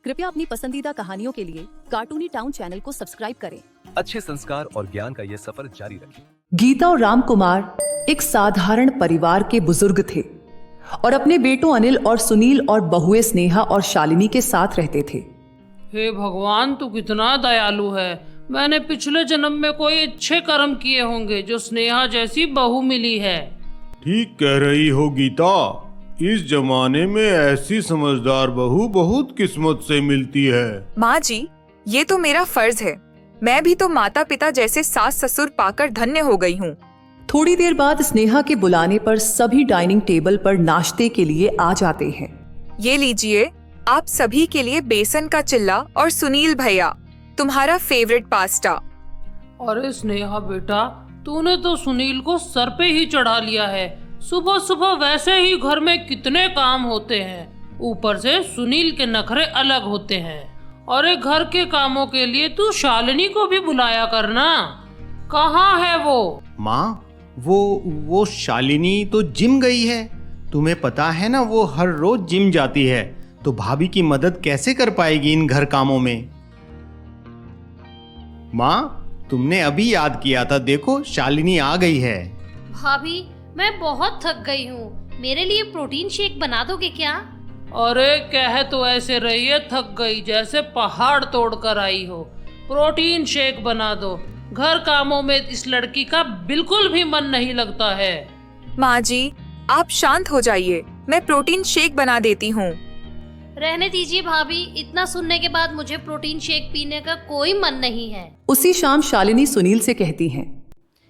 कृपया अपनी पसंदीदा कहानियों के लिए कार्टूनी टाउन चैनल को सब्सक्राइब करें। अच्छे संस्कार और ज्ञान का ये सफर जारी रखें। गीता और राम कुमार एक साधारण परिवार के बुजुर्ग थे और अपने बेटों अनिल और सुनील और बहुएं स्नेहा और शालिनी के साथ रहते थे। हे भगवान, तू कितना दयालु है। मैंने पिछले जन्म में कोई अच्छे कर्म किए होंगे जो स्नेहा जैसी बहू मिली है। ठीक कह रही हो गीता, इस जमाने में ऐसी समझदार बहू बहुत किस्मत से मिलती है। माँ जी, ये तो मेरा फर्ज है। मैं भी तो माता पिता जैसे सास ससुर पाकर धन्य हो गई हूँ। थोड़ी देर बाद स्नेहा के बुलाने पर सभी डाइनिंग टेबल पर नाश्ते के लिए आ जाते हैं। ये लीजिए, आप सभी के लिए बेसन का चिल्ला और सुनील भैया तुम्हारा फेवरेट पास्ता। अरे स्नेहा बेटा, तूने तो सुनील को सर पे ही चढ़ा लिया है। सुबह सुबह वैसे ही घर में कितने काम होते हैं, ऊपर से सुनील के नखरे अलग होते हैं। और एक घर के कामों के लिए तू शालिनी को भी बुलाया करना। कहाँ है वो? माँ, वो शालिनी तो जिम गई है। तुम्हें पता है ना, वो हर रोज जिम जाती है, तो भाभी की मदद कैसे कर पाएगी इन घर कामों में। माँ, तुमने अभी याद किया था, देखो शालिनी आ गई है। भाभी, मैं बहुत थक गई हूँ, मेरे लिए प्रोटीन शेक बना दोगे क्या? अरे कह तो ऐसे रही है, थक गई जैसे पहाड़ तोड़ कर आई हो। प्रोटीन शेक बना दो। घर कामों में इस लड़की का बिल्कुल भी मन नहीं लगता है। माँ जी, आप शांत हो जाइए, मैं प्रोटीन शेक बना देती हूँ। रहने दीजिए भाभी, इतना सुनने के बाद मुझे प्रोटीन शेक पीने का कोई मन नहीं है। उसी शाम शालिनी सुनील से कहती हैं,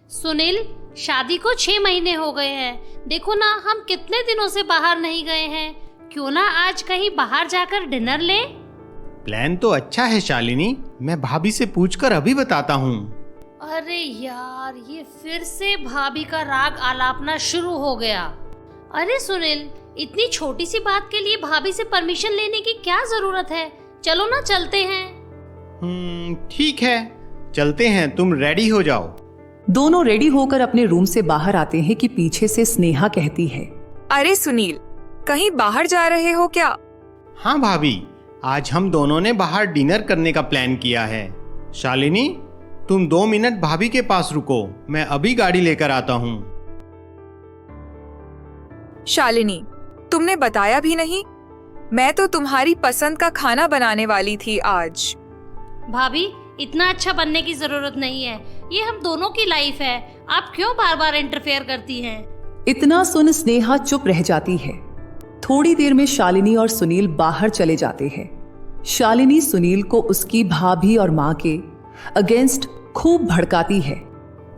सुनील, शादी को 6 महीने हो गए हैं। देखो ना, हम कितने दिनों से बाहर नहीं गए हैं। क्यों ना आज कहीं बाहर जाकर डिनर लें? प्लान तो अच्छा है शालिनी, मैं भाभी से पूछकर अभी बताता हूँ। अरे यार, ये फिर से भाभी का राग आलापना शुरू हो गया। अरे सुनील, इतनी छोटी सी बात के लिए भाभी से परमिशन लेने की क्या जरूरत है? चलो ना, चलते हैं। ठीक है, चलते हैं, तुम रेडी हो जाओ। दोनों रेडी होकर अपने रूम से बाहर आते हैं कि पीछे से स्नेहा कहती है, अरे सुनील, कहीं बाहर जा रहे हो क्या? हाँ भाभी, आज हम दोनों ने बाहर डिनर करने का प्लान किया है। शालिनी, तुम 2 मिनट भाभी के पास रुको, मैं अभी गाड़ी लेकर आता हूँ। शालिनी, तुमने बताया भी नहीं। मैं तो तुम्हारी पसंद का खाना बनाने वाली थी आज। भाभी, इतना अच्छा बनने की जरूरत नहीं है, ये हम दोनों की लाइफ है। आप क्यों बार बार इंटरफेयर करती हैं? इतना सुन स्नेहा चुप रह जाती है। थोड़ी देर में शालिनी और सुनील बाहर चले जाते हैं। शालिनी सुनील को उसकी भाभी और माँ के अगेंस्ट खूब भड़काती है।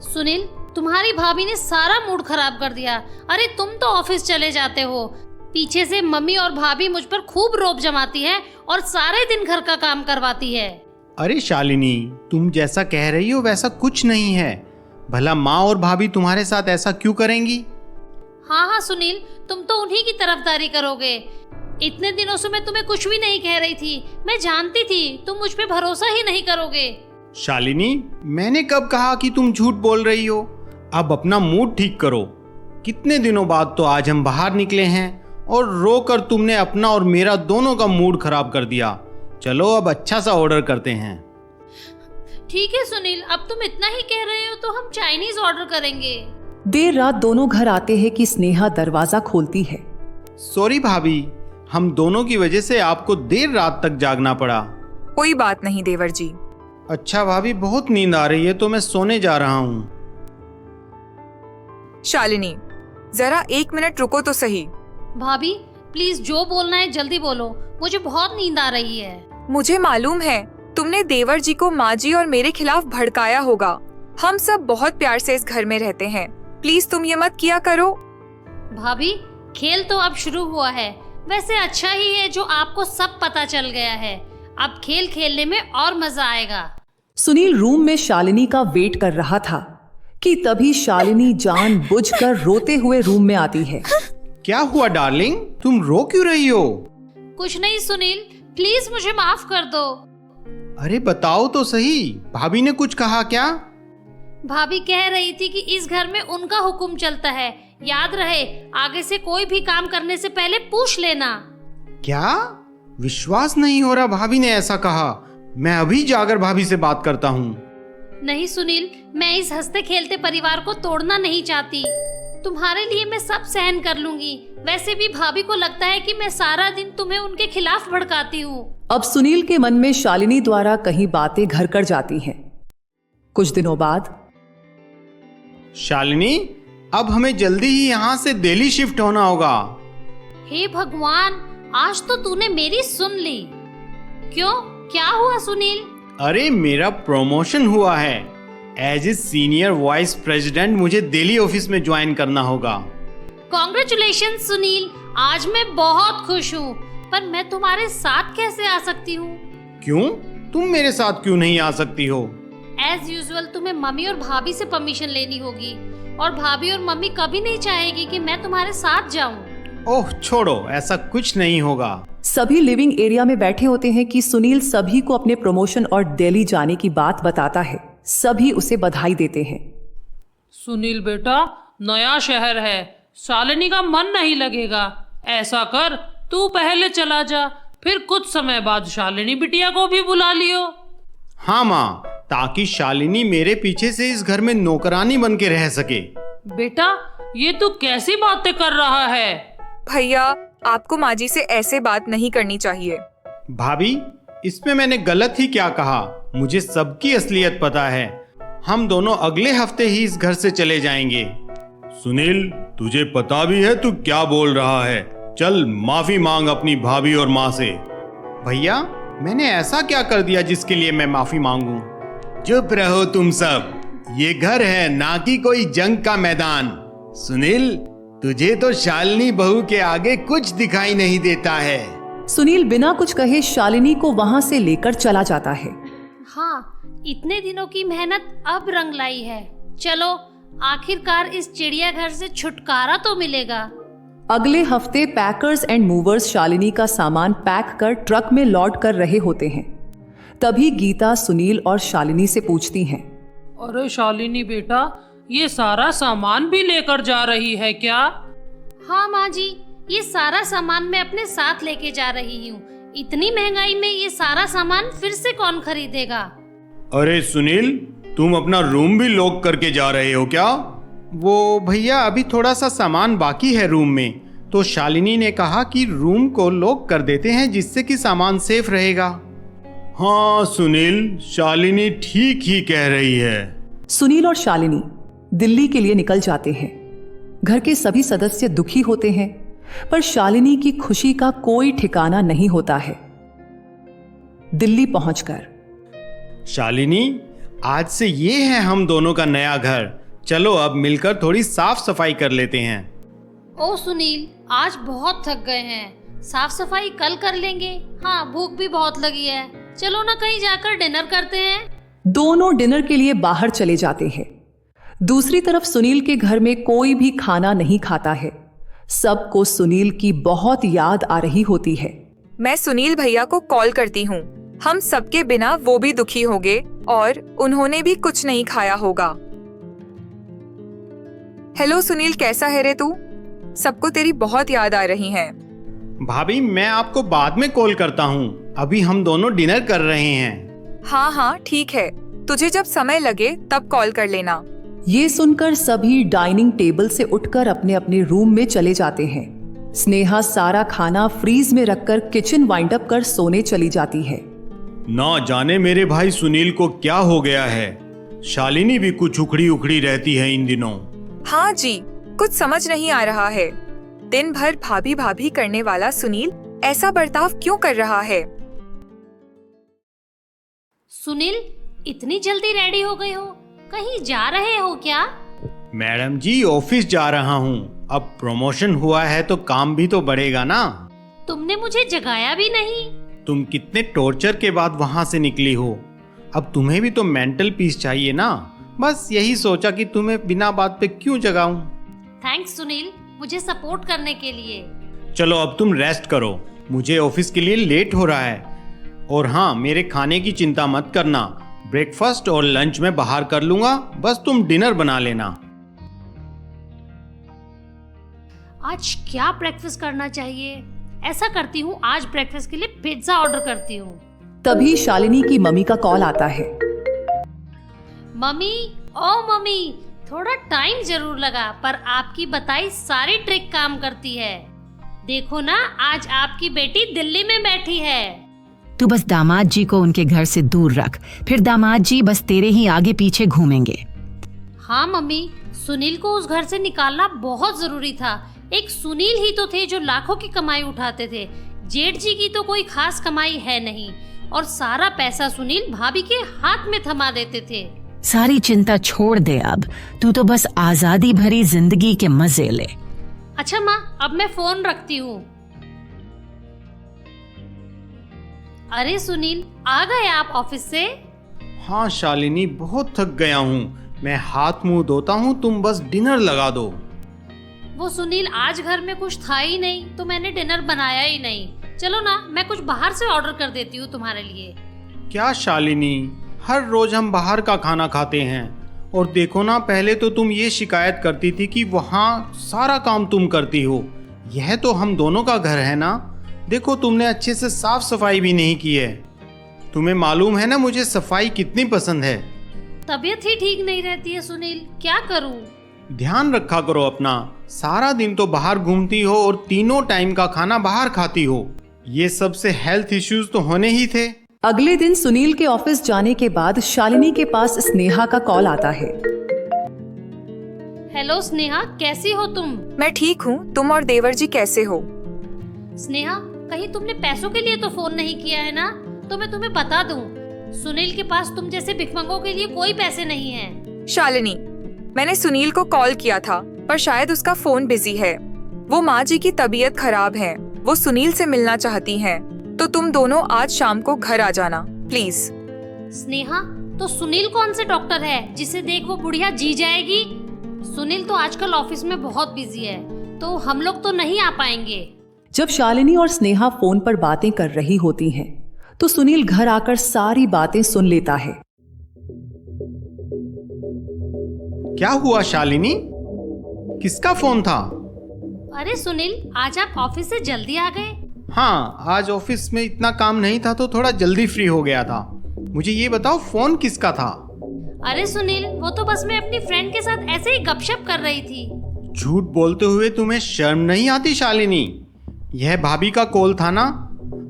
सुनील, तुम्हारी भाभी ने सारा मूड खराब कर दिया। अरे तुम तो ऑफिस चले जाते हो, पीछे से मम्मी और भाभी मुझ पर खूब रोब जमाती है और सारे दिन घर का काम करवाती है। अरे शालिनी, तुम जैसा कह रही हो वैसा कुछ नहीं है। भला माँ और भाभी तुम्हारे साथ ऐसा क्यों करेंगी? हाँ हाँ सुनील, तुम तो उन्हीं की तरफदारी करोगे। इतने दिनों से मैं तुम्हें कुछ भी नहीं कह रही थी। मैं जानती थी तुम मुझ पे भरोसा ही नहीं करोगे। शालिनी, मैंने कब कहा कि तुम झूठ बोल रही हो? अब अपना मूड ठीक करो। कितने दिनों बाद तो आज हम बाहर निकले हैं और रोकर तुमने अपना और मेरा दोनों का मूड खराब कर दिया। चलो अब अच्छा सा ऑर्डर करते हैं। ठीक है सुनील, अब तुम इतना ही कह रहे हो तो हम चाइनीज ऑर्डर करेंगे। देर रात दोनों घर आते हैं कि स्नेहा दरवाजा खोलती है। सॉरी भाभी, हम दोनों की वजह से आपको देर रात तक जागना पड़ा। कोई बात नहीं देवर जी। अच्छा भाभी, बहुत नींद आ रही है तो मैं सोने जा रहा हूँ। शालिनी, जरा 1 मिनट रुको तो सही। भाभी प्लीज, जो बोलना है जल्दी बोलो, मुझे बहुत नींद आ रही है। मुझे मालूम है तुमने देवर जी को माँ जी और मेरे खिलाफ भड़काया होगा। हम सब बहुत प्यार से इस घर में रहते हैं, प्लीज तुम ये मत किया करो। भाभी, खेल तो अब शुरू हुआ है। वैसे अच्छा ही है जो आपको सब पता चल गया है। अब खेल खेलने में और मजा आएगा। सुनील रूम में शालिनी का वेट कर रहा था कि तभी शालिनी जानबूझकर रोते हुए रूम में आती है। क्या हुआ डार्लिंग, तुम रो क्यों रही हो? कुछ नहीं सुनील, प्लीज मुझे माफ कर दो। अरे बताओ तो सही, भाभी ने कुछ कहा क्या? भाभी कह रही थी कि इस घर में उनका हुक्म चलता है। याद रहे, आगे से कोई भी काम करने से पहले पूछ लेना। क्या? विश्वास नहीं हो रहा भाभी ने ऐसा कहा। मैं अभी जाकर भाभी से बात करता हूँ। नहीं सुनील, मैं इस हंसते खेलते परिवार को तोड़ना नहीं चाहती। तुम्हारे लिए मैं सब सहन कर लूंगी। वैसे भी भाभी को लगता है कि मैं सारा दिन तुम्हें उनके खिलाफ भड़काती हूँ। अब सुनील के मन में शालिनी द्वारा कहीं बातें घर कर जाती हैं। कुछ दिनों बाद शालिनी, अब हमें जल्दी ही यहाँ से दिल्ली शिफ्ट होना होगा। हे भगवान, आज तो तूने मेरी सुन ली। क्यों, क्या हुआ सुनील? अरे मेरा प्रमोशन हुआ है। As a senior vice president मुझे दिल्ली ऑफिस में ज्वाइन करना होगा। कॉन्ग्रेचुलेशन सुनील, आज मैं बहुत खुश हूँ। पर मैं तुम्हारे साथ कैसे आ सकती हूँ? क्यों? तुम मेरे साथ क्यों नहीं आ सकती हो? एज यूजुअल तुम्हें मम्मी और भाभी से परमिशन लेनी होगी, और भाभी और मम्मी कभी नहीं चाहेगी कि मैं तुम्हारे साथ जाऊं। ओह छोड़ो, ऐसा कुछ नहीं होगा। सभी लिविंग एरिया में बैठे होते हैं कि सुनील सभी को अपने प्रमोशन और दिल्ली जाने की बात बताता है। सभी उसे बधाई देते हैं। सुनील बेटा, नया शहर है, शालिनी का मन नहीं लगेगा। ऐसा कर, तू पहले चला जा, फिर कुछ समय बाद शालिनी बिटिया को भी बुला लियो। हाँ माँ, ताकि शालिनी मेरे पीछे से इस घर में नौकरानी बन के रह सके। बेटा, ये तू कैसी बातें कर रहा है? भैया, आपको माँ जी से ऐसे बात नहीं करनी चाहिए। भाभी, इसमें मैंने गलत ही क्या कहा? मुझे सबकी असलियत पता है। हम दोनों अगले हफ्ते ही इस घर से चले जाएंगे। सुनील, तुझे पता भी है तू क्या बोल रहा है? चल माफी मांग अपनी भाभी और माँ से। भैया, मैंने ऐसा क्या कर दिया जिसके लिए मैं माफी मांगूं? चुप रहो तुम सब। ये घर है, ना कि कोई जंग का मैदान। सुनील, तुझे तो शालिनी बहू के आगे कुछ दिखाई नहीं देता है। सुनील बिना कुछ कहे शालिनी को वहां से लेकर चला जाता है। हाँ, इतने दिनों की मेहनत अब रंग लाई है। चलो, आखिरकार इस चिड़ियाघर से छुटकारा तो मिलेगा। अगले हफ्ते पैकर्स एंड मूवर्स शालिनी का सामान पैक कर ट्रक में लौट कर रहे होते हैं। तभी गीता सुनील और शालिनी से पूछती हैं। अरे शालिनी बेटा, ये सारा सामान भी लेकर जा रही है क्या? हाँ माँ जी, ये सारा सामान मैं अपने साथ लेके जा रही हूँ। इतनी महंगाई में ये सारा सामान फिर से कौन खरीदेगा? अरे सुनील, तुम अपना रूम भी लॉक करके जा रहे हो क्या? वो भैया, अभी थोड़ा सा सामान बाकी है रूम में, तो शालिनी ने कहा कि रूम को लॉक कर देते हैं जिससे कि सामान सेफ रहेगा। हाँ सुनील, शालिनी ठीक ही कह रही है। सुनील और शालिनी दिल्ली के लिए निकल जाते हैं। घर के सभी सदस्य दुखी होते हैं, पर शालिनी की खुशी का कोई ठिकाना नहीं होता है। दिल्ली पहुंचकर शालिनी, आज से ये है हम दोनों का नया घर। चलो अब मिलकर थोड़ी साफ सफाई कर लेते हैं। ओ सुनील, आज बहुत थक गए हैं। साफ सफाई कल कर लेंगे। हाँ, भूख भी बहुत लगी है। चलो ना कहीं जाकर डिनर करते हैं। दोनों डिनर के लिए बाहर चले जाते हैं। दूसरी तरफ सुनील के घर में कोई भी खाना नहीं खाता है। सबको सुनील की बहुत याद आ रही होती है। मैं सुनील भैया को कॉल करती हूँ। हम सबके बिना वो भी दुखी होंगे और उन्होंने भी कुछ नहीं खाया होगा। हेलो सुनील, कैसा है रे तू? सबको तेरी बहुत याद आ रही है। भाभी, मैं आपको बाद में कॉल करता हूँ। अभी हम दोनों डिनर कर रहे हैं। हाँ हाँ ठीक है, तुझे जब समय लगे तब कॉल कर लेना। ये सुनकर सभी डाइनिंग टेबल से उठकर अपने अपने रूम में चले जाते हैं। स्नेहा सारा खाना फ्रीज में रखकर किचन वाइंड अप कर सोने चली जाती है। ना जाने मेरे भाई सुनील को क्या हो गया है। शालिनी भी कुछ उखड़ी उखड़ी रहती है इन दिनों। हाँ जी, कुछ समझ नहीं आ रहा है। दिन भर भाभी भाभी करने वाला सुनील ऐसा बर्ताव क्यों कर रहा है? सुनील, इतनी जल्दी रेडी हो गए हो? कहीं जा रहे हो क्या? मैडम जी, ऑफिस जा रहा हूँ। अब प्रमोशन हुआ है तो काम भी तो बढ़ेगा ना। तुमने मुझे जगाया भी नहीं। तुम कितने टॉर्चर के बाद वहाँ से निकली हो। अब तुम्हें भी तो मेंटल पीस चाहिए ना। बस यही सोचा कि तुम्हें बिना बात पे क्यों जगाऊं। थैंक्स सुनील, मुझे सपोर्ट करने के लिए। चलो अब तुम रेस्ट करो, मुझे ऑफिस के लिए लेट हो रहा है। और हाँ, मेरे खाने की चिंता मत करना। ब्रेकफास्ट और लंच में बाहर कर लूंगा, बस तुम डिनर बना लेना। आज क्या ब्रेकफास्ट करना चाहिए? ऐसा करती हूँ, आज ब्रेकफास्ट के लिए पिज्जा ऑर्डर करती हूँ। तभी शालिनी की मम्मी का कॉल आता है। मम्मी, ओ मम्मी, थोड़ा टाइम जरूर लगा पर आपकी बताई सारी ट्रिक काम करती है। देखो ना, आज आपकी बेटी दिल्ली में बैठी है। तू बस दामाद जी को उनके घर से दूर रख, फिर दामाद जी बस तेरे ही आगे पीछे घूमेंगे। हाँ मम्मी, सुनील को उस घर से निकालना बहुत जरूरी था। एक सुनील ही तो थे जो लाखों की कमाई उठाते थे। जेठ जी की तो कोई खास कमाई है नहीं और सारा पैसा सुनील भाभी के हाथ में थमा देते थे। सारी चिंता छोड़ दे अब, तू तो बस आजादी भरी जिंदगी के मजे ले। अच्छा माँ, अब मैं फोन रखती हूँ। अरे सुनील, आ गए आप ऑफिस से? हाँ शालिनी, बहुत थक गया हूँ। मैं हाथ मुंह धोता हूँ, तुम बस डिनर लगा दो। वो सुनील, आज घर में कुछ था ही नहीं तो मैंने डिनर बनाया ही नहीं। चलो ना, मैं कुछ बाहर से ऑर्डर कर देती हूँ तुम्हारे लिए। क्या शालिनी, हर रोज हम बाहर का खाना खाते हैं और देखो ना, पहले तो तुम ये शिकायत करती थी कि वहाँ सारा काम तुम करती हो। यह तो हम दोनों का घर है ना। देखो, तुमने अच्छे से साफ सफाई भी नहीं की है। तुम्हें मालूम है ना मुझे सफाई कितनी पसंद है। तबीयत ही ठीक नहीं रहती है सुनील, क्या करूँ? ध्यान रखा करो अपना। सारा दिन तो बाहर घूमती हो और तीनों टाइम का खाना बाहर खाती हो। ये सब से हेल्थ इश्यूज तो होने ही थे। अगले दिन सुनील के ऑफिस जाने के बाद शालिनी के पास स्नेहा का कॉल आता है। हेलो स्नेहा, कैसी हो तुम? मैं ठीक हूँ, तुम और देवर जी कैसे हो? स्नेहा, कहीं तुमने पैसों के लिए तो फोन नहीं किया है ना? तो मैं तुम्हें बता दूं, सुनील के पास तुम जैसे भिखमंगों के लिए कोई पैसे नहीं हैं। शालिनी, मैंने सुनील को कॉल किया था पर शायद उसका फोन बिजी है। वो माँ जी की तबीयत खराब है, वो सुनील से मिलना चाहती हैं। तो तुम दोनों आज शाम को घर आ जाना प्लीज। स्नेहा, तो सुनील कौन से डॉक्टर है जिसे देख वो बुढ़िया जी जाएगी? सुनील तो आजकल ऑफिस में बहुत बिजी है, तो हम लोग तो नहीं आ पाएंगे। जब शालिनी और स्नेहा फोन पर बातें कर रही होती हैं, तो सुनील घर आकर सारी बातें सुन लेता है। क्या हुआ शालिनी, किसका फोन था? अरे सुनील, आज आप ऑफिस से जल्दी आ गए? हाँ, आज ऑफिस में इतना काम नहीं था तो थोड़ा जल्दी फ्री हो गया था। मुझे ये बताओ, फोन किसका था? अरे सुनील, वो तो बस मैं अपनी फ्रेंड के साथ ऐसे ही गपशप कर रही थी। झूठ बोलते हुए तुम्हें शर्म नहीं आती शालिनी? यह भाभी का कॉल था ना?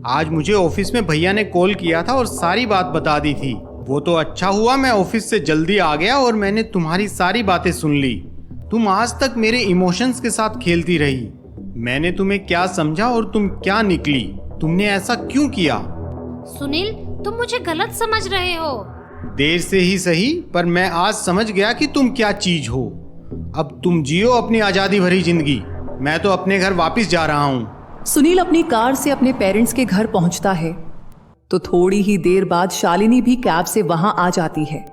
आज मुझे ऑफिस में भैया ने कॉल किया था और सारी बात बता दी थी। वो तो अच्छा हुआ मैं ऑफिस से जल्दी आ गया और मैंने तुम्हारी सारी बातें सुन ली। तुम आज तक मेरे इमोशंस के साथ खेलती रही। मैंने तुम्हें क्या समझा और तुम क्या निकली? तुमने ऐसा क्यों किया? सुनील, तुम मुझे गलत समझ रहे हो। देर से ही सही, पर मैं आज समझ गया कि तुम क्या चीज हो। अब तुम जियो अपनी आजादी भरी जिंदगी। मैं तो अपने घर वापस जा रहा हूँ। सुनील अपनी कार से अपने पेरेंट्स के घर पहुंचता है, तो थोड़ी ही देर बाद शालिनी भी कैब से वहां आ जाती है।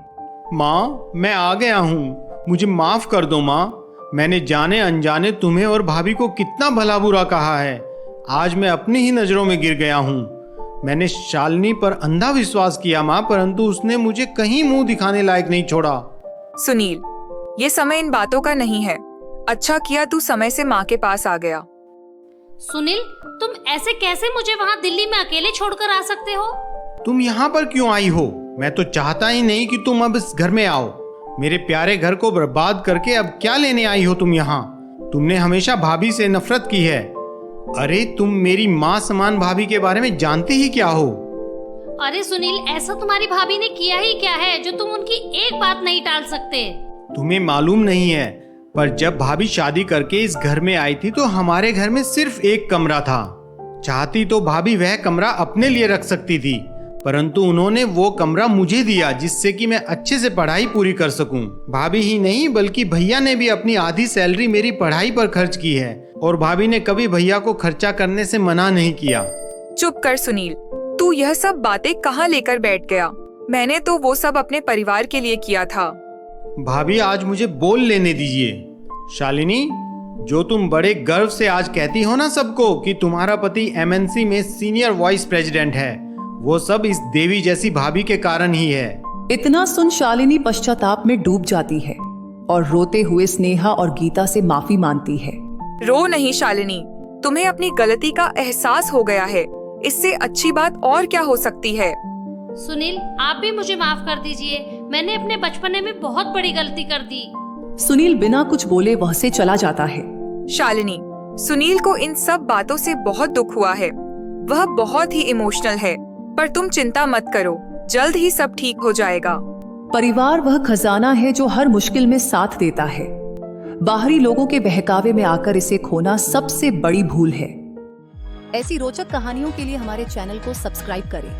माँ, मैं आ गया हूँ, मुझे माफ कर दो माँ। मैंने जाने अनजाने तुम्हें और भाभी को कितना भला बुरा कहा है। आज मैं अपनी ही नजरों में गिर गया हूँ। मैंने शालिनी पर अंधा विश्वास किया माँ, परंतु उसने मुझे कहीं मुंह दिखाने लायक नहीं छोड़ा। सुनील, ये समय इन बातों का नहीं है। अच्छा किया तू समय से माँ के पास आ गया। सुनील, तुम ऐसे कैसे मुझे वहाँ दिल्ली में अकेले छोड़कर आ सकते हो? तुम यहाँ पर क्यों आई हो? मैं तो चाहता ही नहीं कि तुम अब इस घर में आओ। मेरे प्यारे घर को बर्बाद करके अब क्या लेने आई हो तुम यहाँ? तुमने हमेशा भाभी से नफरत की है। अरे तुम मेरी माँ समान भाभी के बारे में जानते ही क्या हो? अरे सुनील, ऐसा तुम्हारी भाभी ने किया ही क्या है जो तुम उनकी एक बात नहीं टाल सकते? तुम्हें मालूम नहीं है, पर जब भाभी शादी करके इस घर में आई थी तो हमारे घर में सिर्फ एक कमरा था। चाहती तो भाभी वह कमरा अपने लिए रख सकती थी, परंतु उन्होंने वो कमरा मुझे दिया जिससे कि मैं अच्छे से पढ़ाई पूरी कर सकूं। भाभी ही नहीं बल्कि भैया ने भी अपनी आधी सैलरी मेरी पढ़ाई पर खर्च की है और भाभी ने कभी भैया को खर्चा करने से मना नहीं किया। चुप कर सुनील, तू यह सब बातें कहाँ लेकर बैठ गया? मैंने तो वो सब अपने परिवार के लिए किया था। भाभी, आज मुझे बोल लेने दीजिए। शालिनी, जो तुम बड़े गर्व से आज कहती हो ना सबको कि तुम्हारा पति एमएनसी में सीनियर वाइस प्रेसिडेंट है, वो सब इस देवी जैसी भाभी के कारण ही है। इतना सुन शालिनी पश्चाताप में डूब जाती है और रोते हुए स्नेहा और गीता से माफी मांगती है। रो नहीं शालिनी, तुम्हें अपनी गलती का एहसास हो गया है। इससे अच्छी बात और क्या हो सकती है। सुनील, आप भी मुझे माफ कर दीजिए। मैंने अपने बचपने में बहुत बड़ी गलती कर दी। सुनील बिना कुछ बोले वहां से चला जाता है। शालिनी, सुनील को इन सब बातों से बहुत दुख हुआ है। वह बहुत ही इमोशनल है, पर तुम चिंता मत करो, जल्द ही सब ठीक हो जाएगा। परिवार वह खजाना है जो हर मुश्किल में साथ देता है। बाहरी लोगों के बहकावे में आकर इसे खोना सबसे बड़ी भूल है। ऐसी रोचक कहानियों के लिए हमारे चैनल को सब्सक्राइब करें